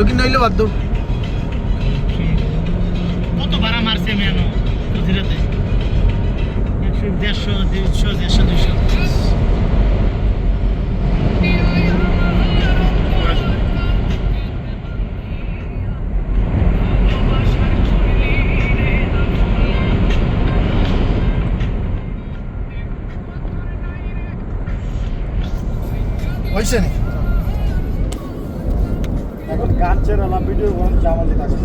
Login নইলে বাদ দাও কত ভাড়া মারছে মেনো প্রতিরাতে 100, 150, 200 হয়েছে নি এখন গান ছেড়ে ভিডিও গরম জামাতে থাকে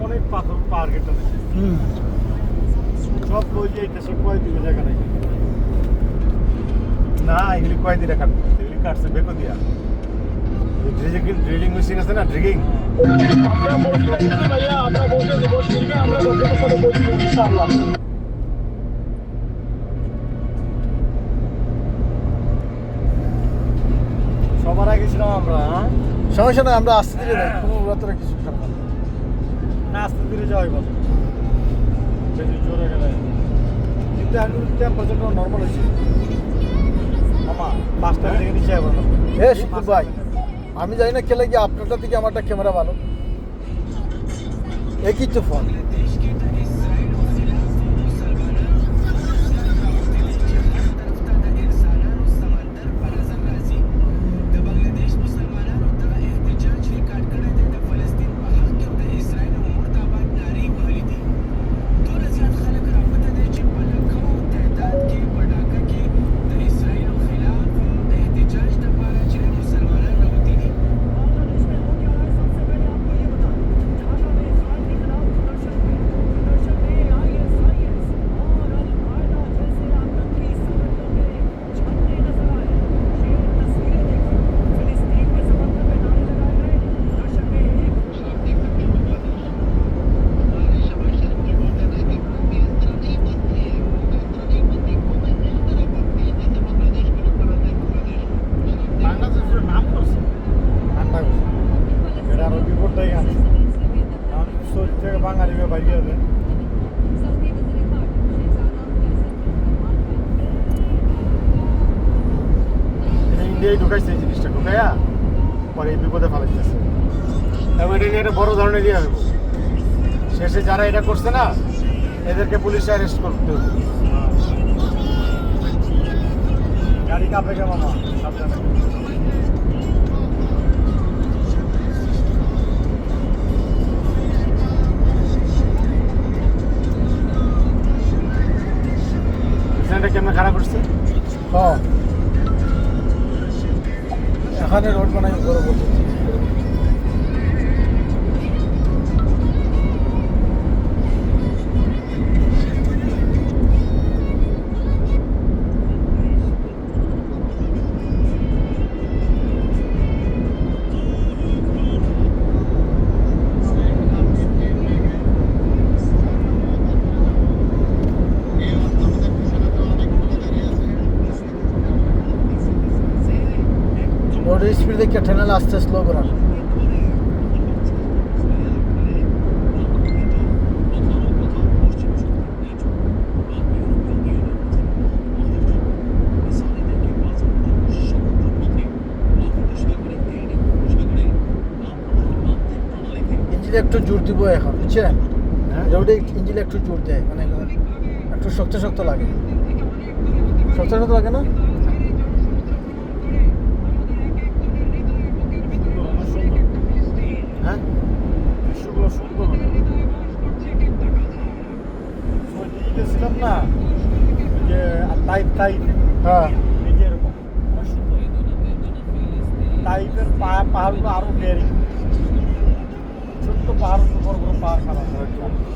অনেক পাথর পার কেটে সব লই যাইতেছে কয় দিকে জায়গা নাই না এগুলি কয় দিনে কাটবে এগুলি কাটছে বেকো দিয়া ড্রিলিং মেশিন আছে না ড্রিলিং সবার আগে ছিলাম আমরা সমস্যা নয় আমরা আস্তে ধীরে যাই কোনো রাত্রে কিছু খারাপ না আস্তে ধীরে যাওয়াই ভালো বেশি জোরে গেলে কিন্তু এখন টেম্পারেচারটা নর্মাল হয়েছে মামা 5টা থেকে নিচে আবার শুকুর ভাই আমি জানি না খেলে গিয়ে আপনারটা থেকে আমারটা ক্যামেরা ভালো একই তো ফোন বাঙালি বাইরে যাবে ইন্ডিয়ায় ঢুকাইছে এই জিনিসটা ঢুকাইয়া পরে এই বিপদে ফেলাইতেছে এবং এটা নিয়ে একটা বড় ধরনের ইয়ে হবে শেষে যারা এটা করছে না এদেরকে পুলিশে অ্যারেস্ট করতে হবে গাড়ি কাঁপে গে মামা সাবধানে কেমন খারাপ করছে হ্যাঁ এখানে রোড বানাই বড় বলতে রোডের স্পিড দেখে ঠেনালে আস্তে স্লো করান ইঞ্জিনে একটু জোর দিব এখন বুঝছেন রোডে ইঞ্জিনে একটু জোর দেয় মানে একটু শক্ত শক্ত লাগে শক্ত শক্ত লাগে না ছিলাম না যে টাইপ টাইপ হ্যাঁ এই যে এরকম টাইপের পাহাড়গুলো আরো বেরি ছোট্ট পাহাড় বড় বড় পাহাড় খারাপ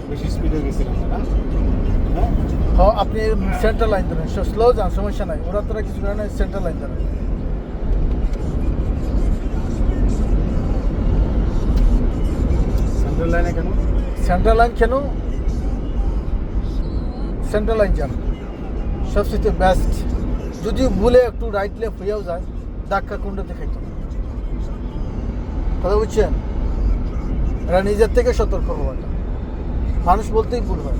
বেশি স্পিডে গেছিলাম না হ্যাঁ আপনি সেন্টার লাইন ধরেন স্লো যান সমস্যা নাই ওরা তোরা কিছু করে না সেন্টার লাইন ধরেন সেন্ট্রাল লাইনে কেন সেন্ট্রাল লাইন কেন সেন্ট্রাল লাইন যান সবচেয়ে বেস্ট যদি ভুলে একটু রাইট লেফট হয়েও যায় ধাক্কা কোনটাতে খাইতো কথা বুঝছেন? এরা নিজের থেকে সতর্ক হওয়াটা, মানুষ বলতেই ভুল হয়।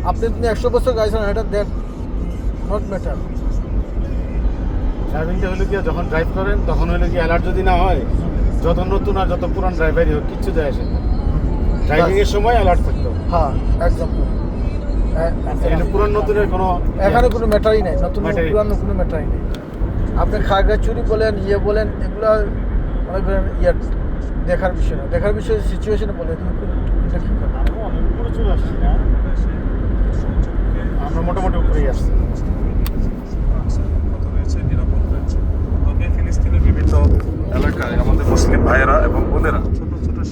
আপনি 100 বছর গাইছেন, এটা দ্যাট নট ম্যাটার। ড্রাইভিংটা হলো কি, যখন ড্রাইভ করেন তখন হলো কি অ্যালার্ট যদি না হয়, যত নতুন আর যত পুরান ড্রাইভারই হোক কিচ্ছু যায় আসে না। ড্রাইভিং এর সময় অ্যালার্ট থাকতো। হ্যাঁ, একদম। এটা পুরান নতুনের কোনো এখানে কোনো ম্যাটারই নেই, নতুন ম্যাটারই পুরানো কোনো ম্যাটারই নেই। আপনি খাগড়াছড়ি বলেন, বলেন, এগুলো মনে করেন দেখার বিষয় না। দেখার বিষয় সিচুয়েশনে বলে তুমি কোনটা কী করো। আমরা অনেক উপরে চলে আসছি না, আমরা মোটামুটি উপরেই আসছি। কত রয়েছে নিরাপত্তা, তবে ফিলিস্তিনের বিভিন্ন এলাকায় আমাদের মুসলিম ভাইয়েরা এবং বোনেরা